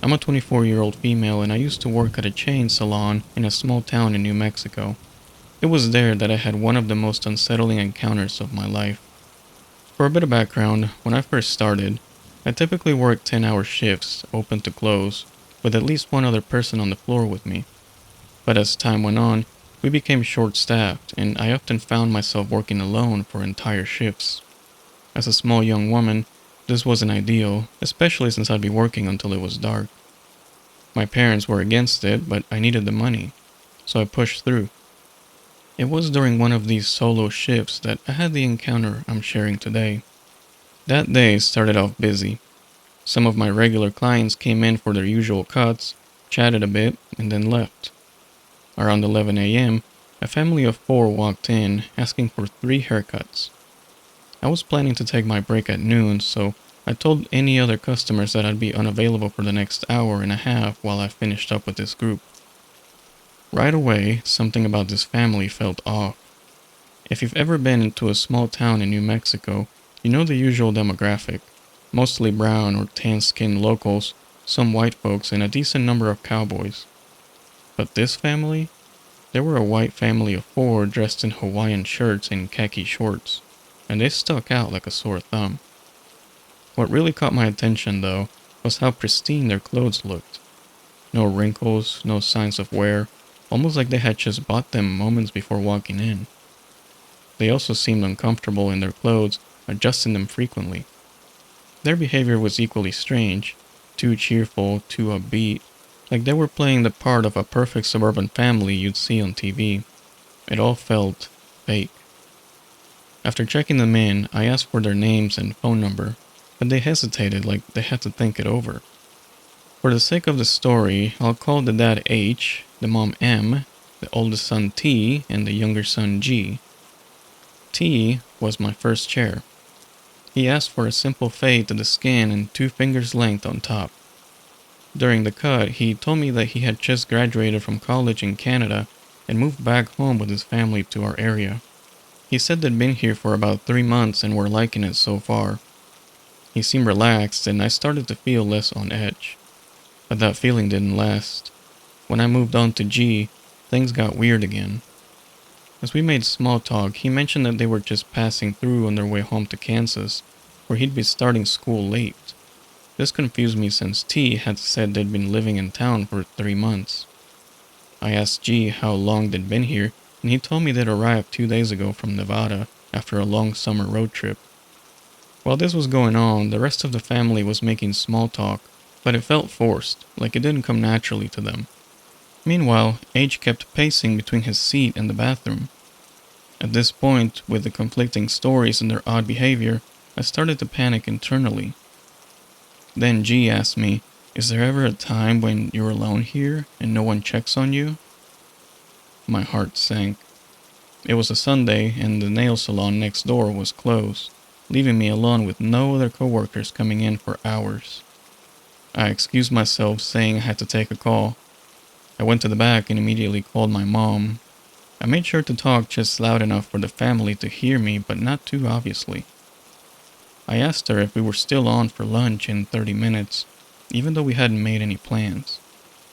I'm a 24-year-old female and I used to work at a chain salon in a small town in New Mexico. It was there that I had one of the most unsettling encounters of my life. For a bit of background, when I first started, I typically worked 10-hour shifts, open to close, with at least one other person on the floor with me. But as time went on, we became short-staffed, and I often found myself working alone for entire shifts. As a small young woman, this wasn't ideal, especially since I'd be working until it was dark. My parents were against it, but I needed the money, so I pushed through. It was during one of these solo shifts that I had the encounter I'm sharing today. That day started off busy. Some of my regular clients came in for their usual cuts, chatted a bit, and then left. Around 11 a.m., a family of 4 walked in, asking for 3 haircuts. I was planning to take my break at noon, so I told any other customers that I'd be unavailable for the next hour and a half while I finished up with this group. Right away, something about this family felt off. If you've ever been into a small town in New Mexico, you know the usual demographic. Mostly brown or tan-skinned locals, some white folks, and a decent number of cowboys. But this family? They were a white family of 4 dressed in Hawaiian shirts and khaki shorts, and they stuck out like a sore thumb. What really caught my attention, though, was how pristine their clothes looked. No wrinkles, no signs of wear, almost like they had just bought them moments before walking in. They also seemed uncomfortable in their clothes, adjusting them frequently. Their behavior was equally strange, too cheerful, too upbeat, like they were playing the part of a perfect suburban family you'd see on TV. It all felt fake. After checking them in, I asked for their names and phone number, but they hesitated like they had to think it over. For the sake of the story, I'll call the dad H, the mom M, the oldest son T, and the younger son G. T was my first chair. He asked for a simple fade to the skin and 2 fingers length on top. During the cut, he told me that he had just graduated from college in Canada and moved back home with his family to our area. He said they'd been here for about 3 months and were liking it so far. He seemed relaxed and I started to feel less on edge. But that feeling didn't last. When I moved on to G, things got weird again. As we made small talk, he mentioned that they were just passing through on their way home to Kansas, where he'd be starting school late. This confused me since T had said they'd been living in town for 3 months. I asked G how long they'd been here, and he told me they'd arrived 2 days ago from Nevada after a long summer road trip. While this was going on, the rest of the family was making small talk, but it felt forced, like it didn't come naturally to them. Meanwhile, H kept pacing between his seat and the bathroom. At this point, with the conflicting stories and their odd behavior, I started to panic internally. Then G asked me, "Is there ever a time when you're alone here and no one checks on you?" My heart sank. It was a Sunday and the nail salon next door was closed, leaving me alone with no other coworkers coming in for hours. I excused myself, saying I had to take a call. I went to the back and immediately called my mom. I made sure to talk just loud enough for the family to hear me, but not too obviously. I asked her if we were still on for lunch in 30 minutes, even though we hadn't made any plans.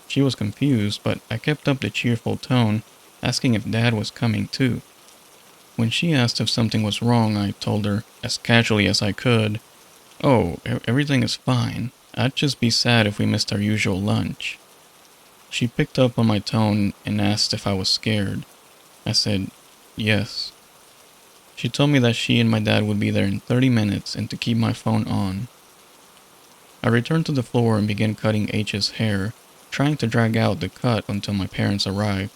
She was confused, but I kept up the cheerful tone, asking if Dad was coming too. When she asked if something was wrong, I told her, as casually as I could, "Oh, everything is fine. I'd just be sad if we missed our usual lunch." She picked up on my tone and asked if I was scared. I said, "Yes." She told me that she and my dad would be there in 30 minutes and to keep my phone on. I returned to the floor and began cutting H's hair, trying to drag out the cut until my parents arrived.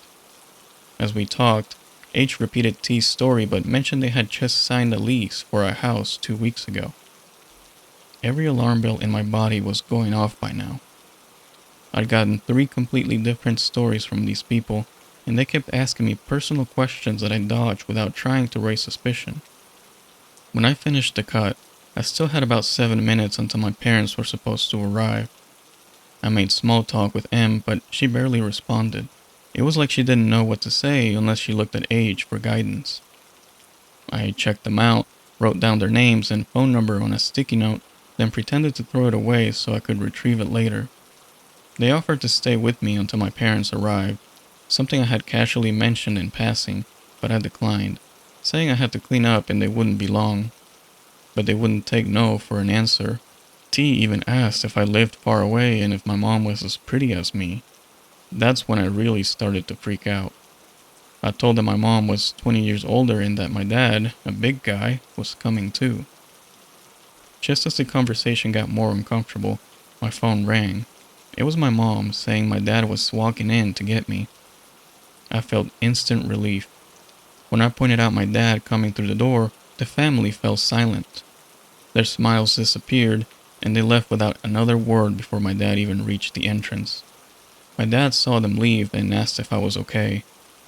As we talked, H repeated T's story but mentioned they had just signed a lease for a house 2 weeks ago. Every alarm bell in my body was going off by now. I'd gotten 3 completely different stories from these people, and they kept asking me personal questions that I dodged without trying to raise suspicion. When I finished the cut, I still had about 7 minutes until my parents were supposed to arrive. I made small talk with M, but she barely responded. It was like she didn't know what to say unless she looked at H for guidance. I checked them out, wrote down their names and phone number on a sticky note, then pretended to throw it away so I could retrieve it later. They offered to stay with me until my parents arrived, something I had casually mentioned in passing, but I declined, saying I had to clean up and they wouldn't be long. But they wouldn't take no for an answer. T even asked if I lived far away and if my mom was as pretty as me. That's when I really started to freak out. I told them my mom was 20 years older and that my dad, a big guy, was coming too. Just as the conversation got more uncomfortable, my phone rang. It was my mom saying my dad was walking in to get me. I felt instant relief. When I pointed out my dad coming through the door, the family fell silent. Their smiles disappeared, and they left without another word before my dad even reached the entrance. My dad saw them leave and asked if I was okay.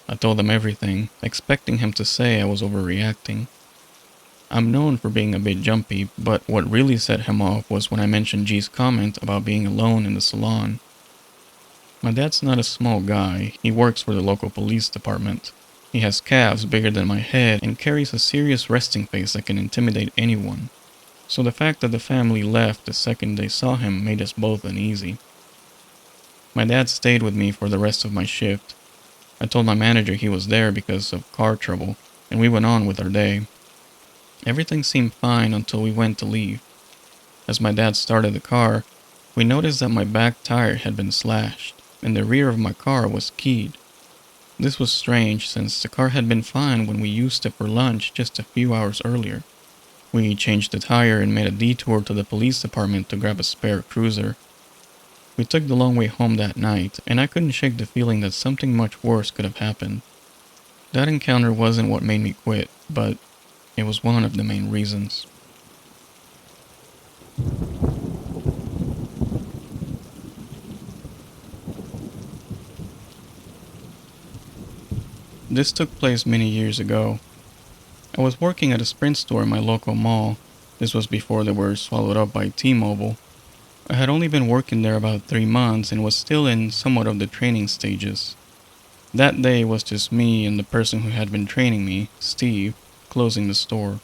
I told him everything, expecting him to say I was overreacting. I'm known for being a bit jumpy, but what really set him off was when I mentioned G's comment about being alone in the salon. My dad's not a small guy. He works for the local police department. He has calves bigger than my head and carries a serious resting face that can intimidate anyone. So the fact that the family left the second they saw him made us both uneasy. My dad stayed with me for the rest of my shift. I told my manager he was there because of car trouble, and we went on with our day. Everything seemed fine until we went to leave. As my dad started the car, we noticed that my back tire had been slashed, and the rear of my car was keyed. This was strange since the car had been fine when we used it for lunch just a few hours earlier. We changed the tire and made a detour to the police department to grab a spare cruiser. We took the long way home that night, and I couldn't shake the feeling that something much worse could have happened. That encounter wasn't what made me quit, but it was one of the main reasons. This took place many years ago. I was working at a Sprint store in my local mall. This was before they were swallowed up by T-Mobile. I had only been working there about 3 months and was still in somewhat of the training stages. That day was just me and the person who had been training me, Steve, closing the store.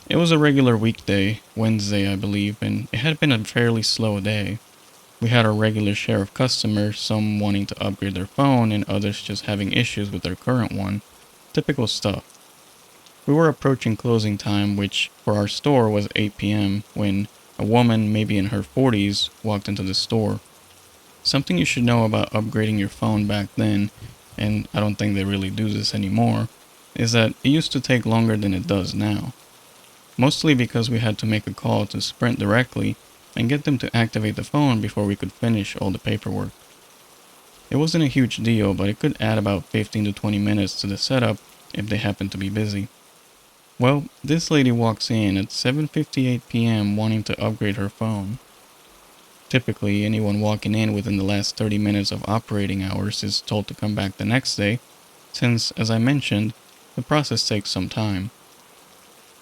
It was a regular weekday, Wednesday I believe, and it had been a fairly slow day. We had our regular share of customers, some wanting to upgrade their phone and others just having issues with their current one. Typical stuff. We were approaching closing time, which for our store was 8 p.m., when a woman, maybe in her 40s, walked into the store. Something you should know about upgrading your phone back then, and I don't think they really do this anymore, is that it used to take longer than it does now. Mostly because we had to make a call to Sprint directly and get them to activate the phone before we could finish all the paperwork. It wasn't a huge deal, but it could add about 15 to 20 minutes to the setup if they happened to be busy. Well, this lady walks in at 7:58 p.m. wanting to upgrade her phone. Typically, anyone walking in within the last 30 minutes of operating hours is told to come back the next day, since, as I mentioned, the process takes some time.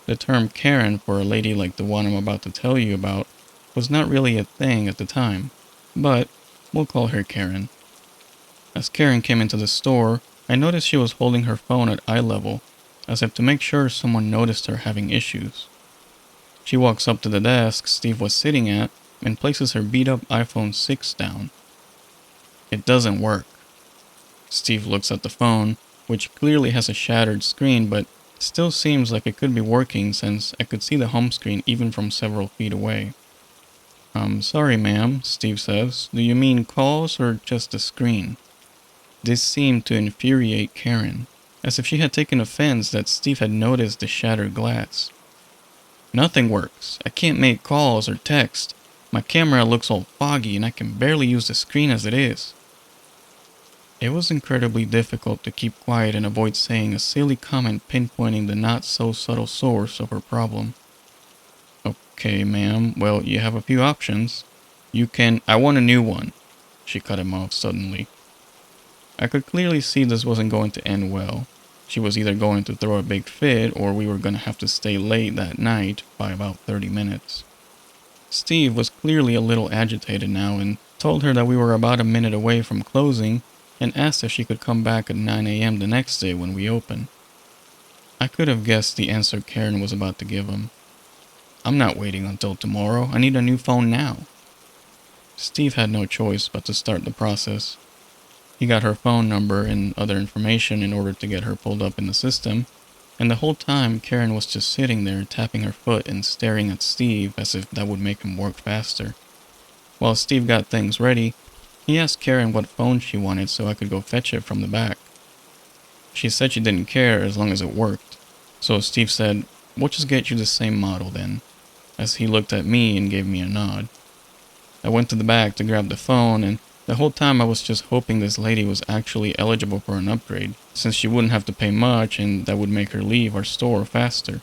The term Karen for a lady like the one I'm about to tell you about was not really a thing at the time, but we'll call her Karen. As Karen came into the store, I noticed she was holding her phone at eye level, as if to make sure someone noticed her having issues. She walks up to the desk Steve was sitting at and places her beat-up iPhone 6 down. It doesn't work. Steve looks at the phone, which clearly has a shattered screen, but still seems like it could be working since I could see the home screen even from several feet away. Sorry ma'am, Steve says. Do you mean calls or just the screen? This seemed to infuriate Karen, as if she had taken offense that Steve had noticed the shattered glass. Nothing works. I can't make calls or text. My camera looks all foggy and I can barely use the screen as it is. It was incredibly difficult to keep quiet and avoid saying a silly comment pinpointing the not-so-subtle source of her problem. Okay, ma'am, well, you have a few options. I want a new one. She cut him off suddenly. I could clearly see this wasn't going to end well. She was either going to throw a big fit or we were going to have to stay late that night by about 30 minutes. Steve was clearly a little agitated now and told her that we were about a minute away from closing and asked if she could come back at 9 a.m. the next day when we open. I could have guessed the answer Karen was about to give him. I'm not waiting until tomorrow. I need a new phone now. Steve had no choice but to start the process. He got her phone number and other information in order to get her pulled up in the system, and the whole time Karen was just sitting there tapping her foot and staring at Steve as if that would make him work faster. While Steve got things ready, he asked Karen what phone she wanted so I could go fetch it from the back. She said she didn't care as long as it worked, so Steve said, "We'll just get you the same model then," as he looked at me and gave me a nod. I went to the back to grab the phone, and the whole time I was just hoping this lady was actually eligible for an upgrade, since she wouldn't have to pay much and that would make her leave our store faster.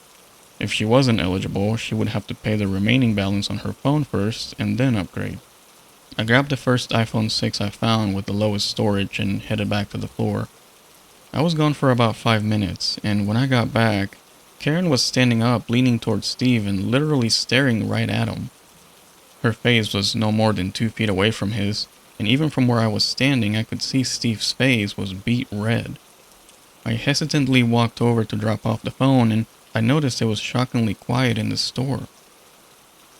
If she wasn't eligible, she would have to pay the remaining balance on her phone first and then upgrade. I grabbed the first iPhone 6 I found with the lowest storage and headed back to the floor. I was gone for about 5 minutes, and when I got back, Karen was standing up, leaning towards Steve and literally staring right at him. Her face was no more than 2 feet away from his, and even from where I was standing, I could see Steve's face was beet red. I hesitantly walked over to drop off the phone, and I noticed it was shockingly quiet in the store.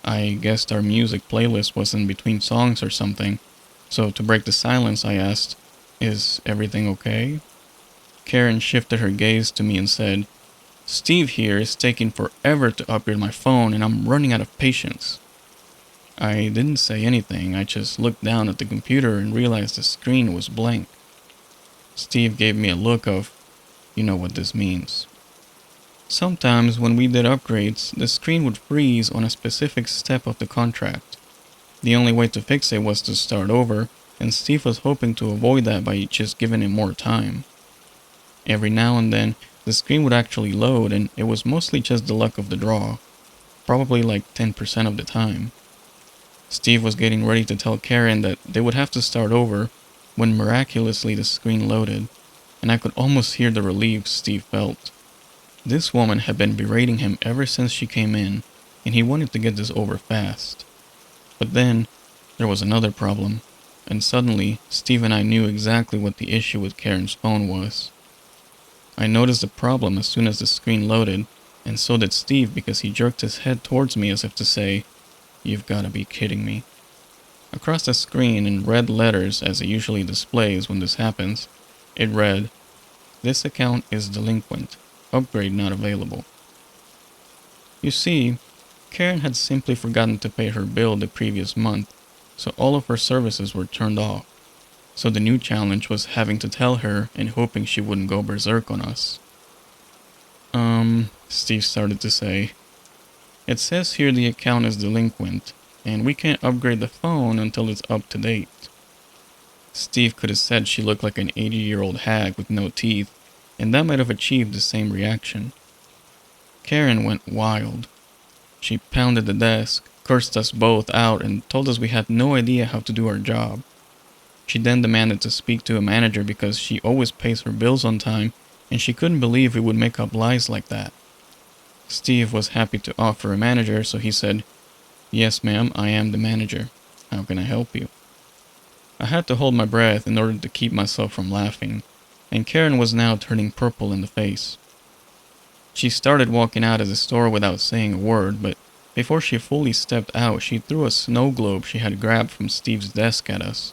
I guessed our music playlist was in between songs or something, so to break the silence I asked, "Is everything okay?" Karen shifted her gaze to me and said, "Steve here is taking forever to upgrade my phone and I'm running out of patience." I didn't say anything, I just looked down at the computer and realized the screen was blank. Steve gave me a look of, "You know what this means." Sometimes when we did upgrades, the screen would freeze on a specific step of the contract. The only way to fix it was to start over, and Steve was hoping to avoid that by just giving it more time. Every now and then, the screen would actually load, and it was mostly just the luck of the draw, probably like 10% of the time. Steve was getting ready to tell Karen that they would have to start over when miraculously the screen loaded, and I could almost hear the relief Steve felt. This woman had been berating him ever since she came in, and he wanted to get this over fast. But then, there was another problem, and suddenly, Steve and I knew exactly what the issue with Karen's phone was. I noticed the problem as soon as the screen loaded, and so did Steve because he jerked his head towards me as if to say, "You've gotta be kidding me." Across the screen in red letters, as it usually displays when this happens, it read, "This account is delinquent. Upgrade not available." You see, Karen had simply forgotten to pay her bill the previous month, so all of her services were turned off. So the new challenge was having to tell her and hoping she wouldn't go berserk on us. Steve started to say, "It says here the account is delinquent, and we can't upgrade the phone until it's up to date." Steve could have said she looked like an 80-year-old hag with no teeth, and that might have achieved the same reaction. Karen went wild. She pounded the desk, cursed us both out, and told us we had no idea how to do our job. She then demanded to speak to a manager because she always pays her bills on time, and she couldn't believe we would make up lies like that. Steve was happy to offer a manager, so he said, "Yes, ma'am, I am the manager. How can I help you?" I had to hold my breath in order to keep myself from laughing, and Karen was now turning purple in the face. She started walking out of the store without saying a word, but before she fully stepped out, she threw a snow globe she had grabbed from Steve's desk at us.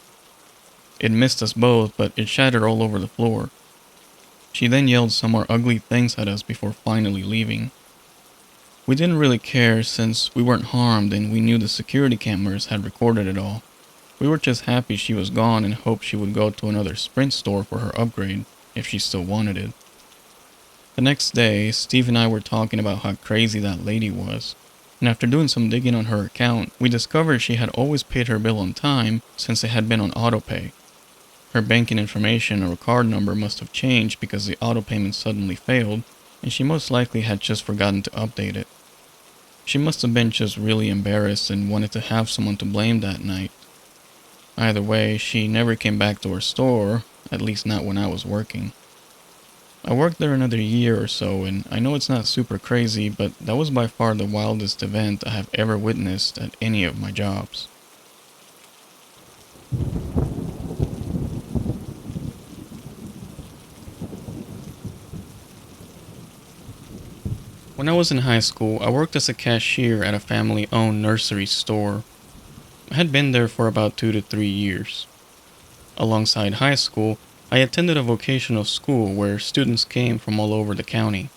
It missed us both, but it shattered all over the floor. She then yelled some more ugly things at us before finally leaving. We didn't really care since we weren't harmed and we knew the security cameras had recorded it all. We were just happy she was gone and hoped she would go to another Sprint store for her upgrade, if she still wanted it. The next day, Steve and I were talking about how crazy that lady was, and after doing some digging on her account, we discovered she had always paid her bill on time since it had been on autopay. Her banking information or card number must have changed because the auto payment suddenly failed, and she most likely had just forgotten to update it. She must have been just really embarrassed and wanted to have someone to blame that night. Either way, she never came back to her store, at least not when I was working. I worked there another year or so, and I know it's not super crazy, but that was by far the wildest event I have ever witnessed at any of my jobs. When I was in high school, I worked as a cashier at a family-owned nursery store. I had been there for about 2 to 3 years. Alongside high school, I attended a vocational school where students came from all over the county.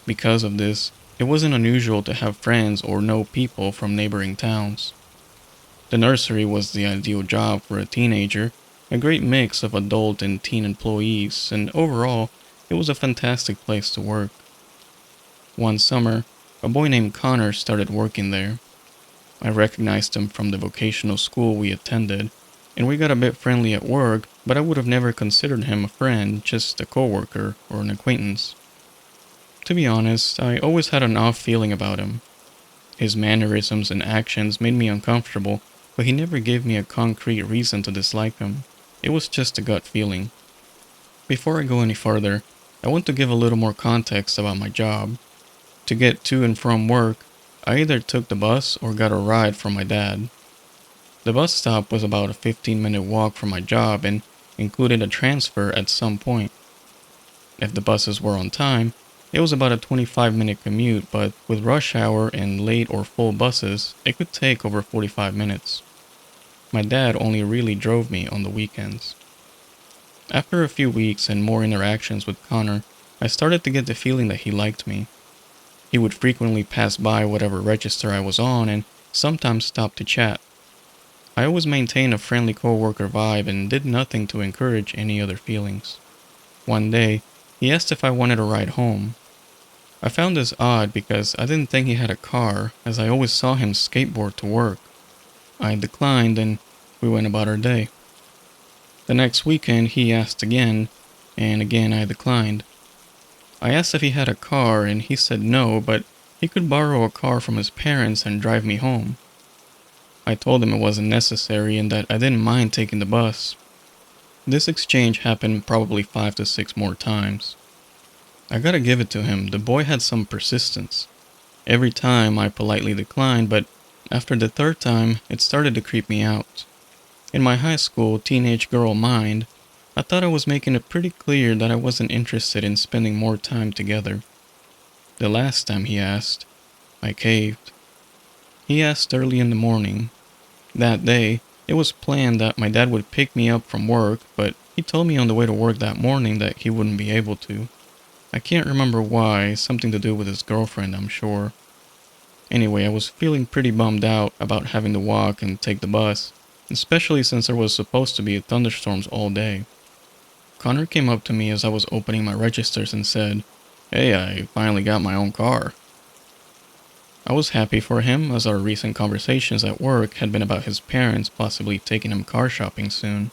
Because of this, it wasn't unusual to have friends or know people from neighboring towns. The nursery was the ideal job for a teenager, a great mix of adult and teen employees, and overall, it was a fantastic place to work. One summer, a boy named Connor started working there. I recognized him from the vocational school we attended, and we got a bit friendly at work, but I would have never considered him a friend, just a coworker or an acquaintance. To be honest, I always had an off feeling about him. His mannerisms and actions made me uncomfortable, but he never gave me a concrete reason to dislike him. It was just a gut feeling. Before I go any further, I want to give a little more context about my job. To get to and from work, I either took the bus or got a ride from my dad. The bus stop was about a 15-minute walk from my job and included a transfer at some point. If the buses were on time, it was about a 25-minute commute, but with rush hour and late or full buses, it could take over 45 minutes. My dad only really drove me on the weekends. After a few weeks and more interactions with Connor, I started to get the feeling that he liked me. He would frequently pass by whatever register I was on and sometimes stop to chat. I always maintained a friendly coworker vibe and did nothing to encourage any other feelings. One day, he asked if I wanted a ride home. I found this odd because I didn't think he had a car, as I always saw him skateboard to work. I declined and we went about our day. The next weekend he asked again, and again I declined. I asked if he had a car and he said no, but he could borrow a car from his parents and drive me home. I told him it wasn't necessary and that I didn't mind taking the bus. This exchange happened probably 5 to 6 more times. I gotta give it to him, the boy had some persistence. Every time I politely declined, but after the third time, it started to creep me out. In my high school teenage girl mind, I thought I was making it pretty clear that I wasn't interested in spending more time together. The last time he asked, I caved. He asked early in the morning. That day, it was planned that my dad would pick me up from work, but he told me on the way to work that morning that he wouldn't be able to. I can't remember why, something to do with his girlfriend, I'm sure. Anyway, I was feeling pretty bummed out about having to walk and take the bus, especially since there was supposed to be thunderstorms all day. Connor came up to me as I was opening my registers and said, "Hey, I finally got my own car." I was happy for him as our recent conversations at work had been about his parents possibly taking him car shopping soon.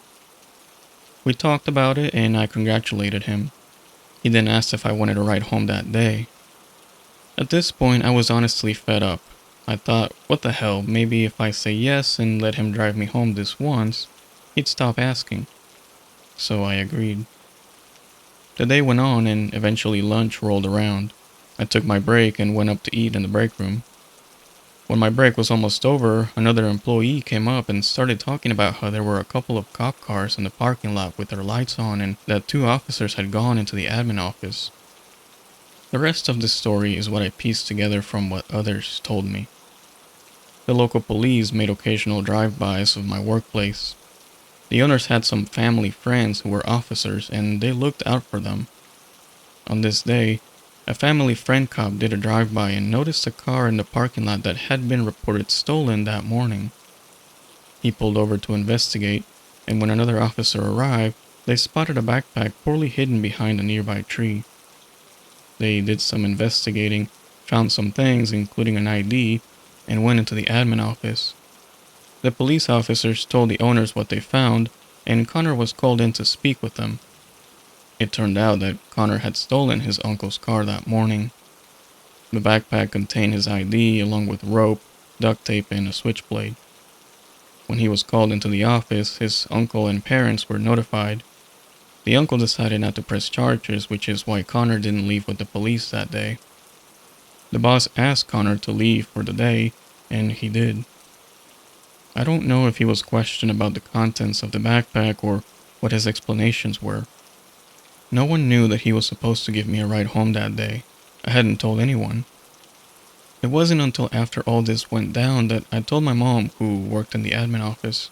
We talked about it and I congratulated him. He then asked if I wanted to ride home that day. At this point, I was honestly fed up. I thought, what the hell, maybe if I say yes and let him drive me home this once, he'd stop asking. So I agreed. The day went on and eventually lunch rolled around. I took my break and went up to eat in the break room. When my break was almost over, another employee came up and started talking about how there were a couple of cop cars in the parking lot with their lights on and that 2 officers had gone into the admin office. The rest of the story is what I pieced together from what others told me. The local police made occasional drive-bys of my workplace. The owners had some family friends who were officers and they looked out for them. On this day, a family friend cop did a drive-by and noticed a car in the parking lot that had been reported stolen that morning. He pulled over to investigate, and when another officer arrived, they spotted a backpack poorly hidden behind a nearby tree. They did some investigating, found some things including an ID, and went into the admin office. The police officers told the owners what they found, and Connor was called in to speak with them. It turned out that Connor had stolen his uncle's car that morning. The backpack contained his ID along with rope, duct tape, and a switchblade. When he was called into the office, his uncle and parents were notified. The uncle decided not to press charges, which is why Connor didn't leave with the police that day. The boss asked Connor to leave for the day, and he did. I don't know if he was questioned about the contents of the backpack or what his explanations were. No one knew that he was supposed to give me a ride home that day. I hadn't told anyone. It wasn't until after all this went down that I told my mom, who worked in the admin office.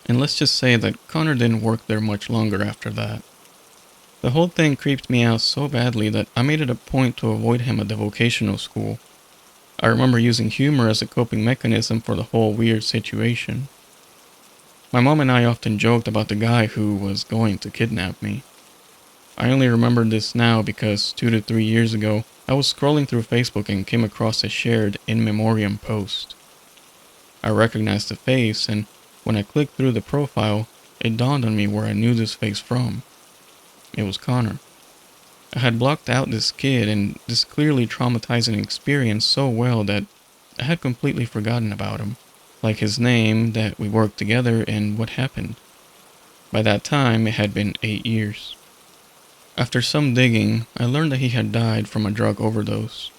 And let's just say that Connor didn't work there much longer after that. The whole thing creeped me out so badly that I made it a point to avoid him at the vocational school. I remember using humor as a coping mechanism for the whole weird situation. My mom and I often joked about the guy who was going to kidnap me. I only remember this now because 2 to 3 years ago, I was scrolling through Facebook and came across a shared in memoriam post. I recognized the face, and when I clicked through the profile, it dawned on me where I knew this face from. It was Connor. I had blocked out this kid and this clearly traumatizing experience so well that I had completely forgotten about him, like his name, that we worked together, and what happened. By that time, it had been 8 years. After some digging, I learned that he had died from a drug overdose.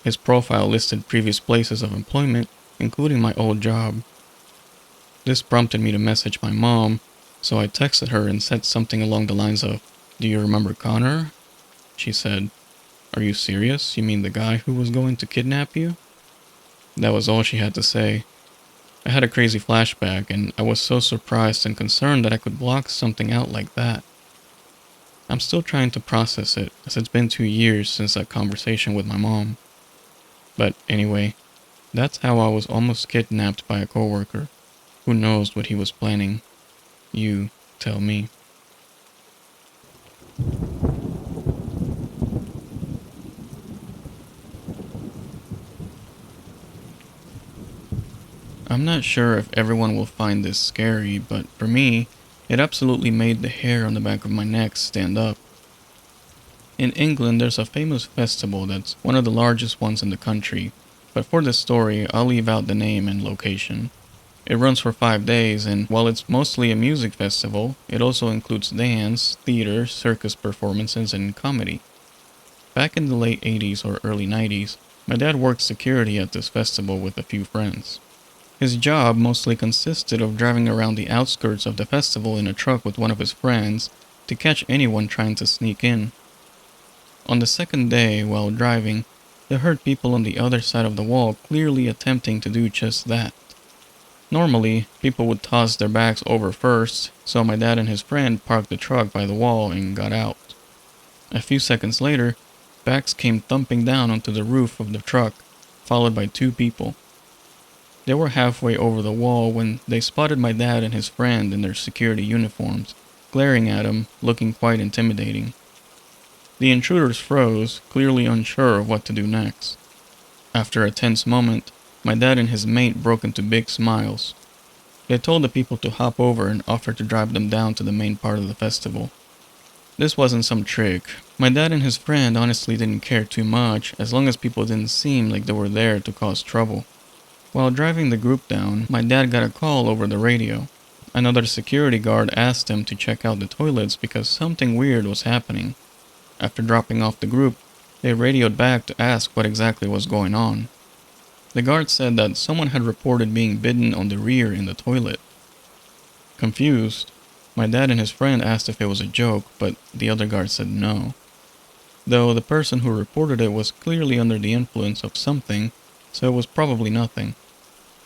His profile listed previous places of employment, including my old job. This prompted me to message my mom, so I texted her and said something along the lines of, "Do you remember Connor?" She said, "Are you serious? You mean the guy who was going to kidnap you?" That was all she had to say. I had a crazy flashback, and I was so surprised and concerned that I could block something out like that. I'm still trying to process it, as it's been 2 years since that conversation with my mom. But anyway, that's how I was almost kidnapped by a coworker. Who knows what he was planning? You tell me. I'm not sure if everyone will find this scary, but for me, it absolutely made the hair on the back of my neck stand up. In England, there's a famous festival that's one of the largest ones in the country, but for this story, I'll leave out the name and location. It runs for 5 days, and while it's mostly a music festival, it also includes dance, theater, circus performances, and comedy. Back in the late 80s or early 90s, my dad worked security at this festival with a few friends. His job mostly consisted of driving around the outskirts of the festival in a truck with one of his friends to catch anyone trying to sneak in. On the second day, while driving, they heard people on the other side of the wall clearly attempting to do just that. Normally, people would toss their bags over first, so my dad and his friend parked the truck by the wall and got out. A few seconds later, bags came thumping down onto the roof of the truck, followed by 2 people. They were halfway over the wall when they spotted my dad and his friend in their security uniforms, glaring at him, looking quite intimidating. The intruders froze, clearly unsure of what to do next. After a tense moment, my dad and his mate broke into big smiles. They told the people to hop over and offered to drive them down to the main part of the festival. This wasn't some trick. My dad and his friend honestly didn't care too much as long as people didn't seem like they were there to cause trouble. While driving the group down, my dad got a call over the radio. Another security guard asked him to check out the toilets because something weird was happening. After dropping off the group, they radioed back to ask what exactly was going on. The guard said that someone had reported being bitten on the rear in the toilet. Confused, my dad and his friend asked if it was a joke, but the other guard said no. Though the person who reported it was clearly under the influence of something, so it was probably nothing.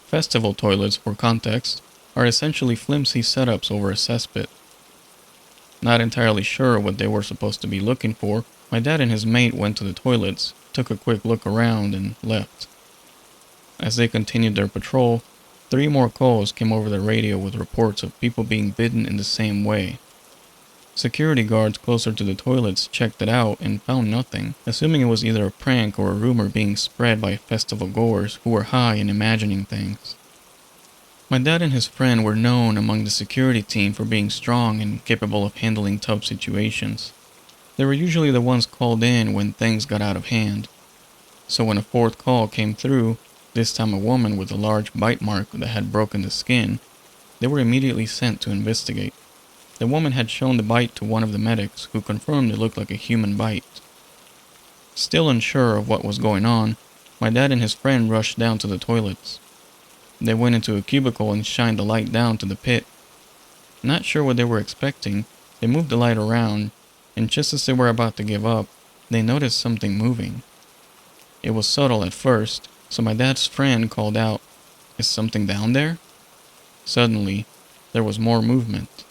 Festival toilets, for context, are essentially flimsy setups over a cesspit. Not entirely sure what they were supposed to be looking for, my dad and his mate went to the toilets, took a quick look around, and left. As they continued their patrol, 3 more calls came over the radio with reports of people being bitten in the same way. Security guards closer to the toilets checked it out and found nothing, assuming it was either a prank or a rumor being spread by festival goers who were high and imagining things. My dad and his friend were known among the security team for being strong and capable of handling tough situations. They were usually the ones called in when things got out of hand. So when a 4th call came through, this time a woman with a large bite mark that had broken the skin, they were immediately sent to investigate. The woman had shown the bite to one of the medics, who confirmed it looked like a human bite. Still unsure of what was going on, my dad and his friend rushed down to the toilets. They went into a cubicle and shined the light down to the pit. Not sure what they were expecting, they moved the light around, and just as they were about to give up, they noticed something moving. It was subtle at first, so my dad's friend called out, "Is something down there?" Suddenly, there was more movement.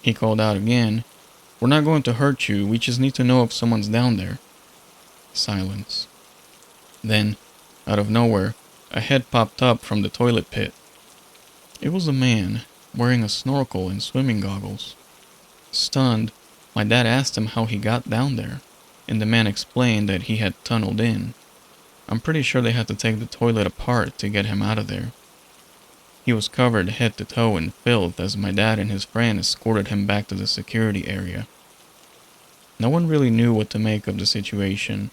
He called out again, "We're not going to hurt you, we just need to know if someone's down there." Silence. Then, out of nowhere, a head popped up from the toilet pit. It was a man, wearing a snorkel and swimming goggles. Stunned, my dad asked him how he got down there, and the man explained that he had tunneled in. I'm pretty sure they had to take the toilet apart to get him out of there. He was covered head to toe in filth as my dad and his friend escorted him back to the security area. No one really knew what to make of the situation.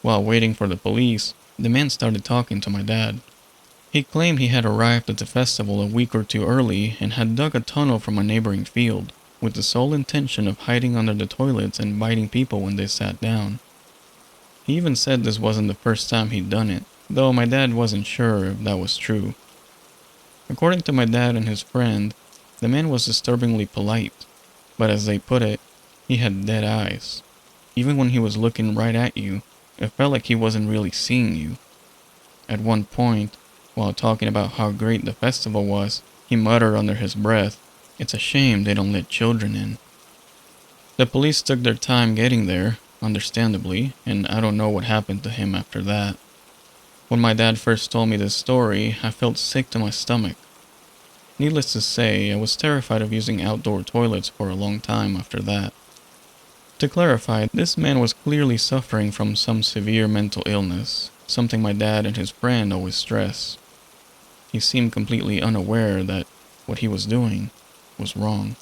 While waiting for the police, the man started talking to my dad. He claimed he had arrived at the festival a week or two early and had dug a tunnel from a neighboring field, with the sole intention of hiding under the toilets and biting people when they sat down. He even said this wasn't the first time he'd done it, though my dad wasn't sure if that was true. According to my dad and his friend, the man was disturbingly polite, but as they put it, he had dead eyes. Even when he was looking right at you, it felt like he wasn't really seeing you. At one point, while talking about how great the festival was, he muttered under his breath, "It's a shame they don't let children in." The police took their time getting there, understandably, and I don't know what happened to him after that. When my dad first told me this story, I felt sick to my stomach. Needless to say, I was terrified of using outdoor toilets for a long time after that. To clarify, this man was clearly suffering from some severe mental illness, something my dad and his friend always stress. He seemed completely unaware that what he was doing was wrong.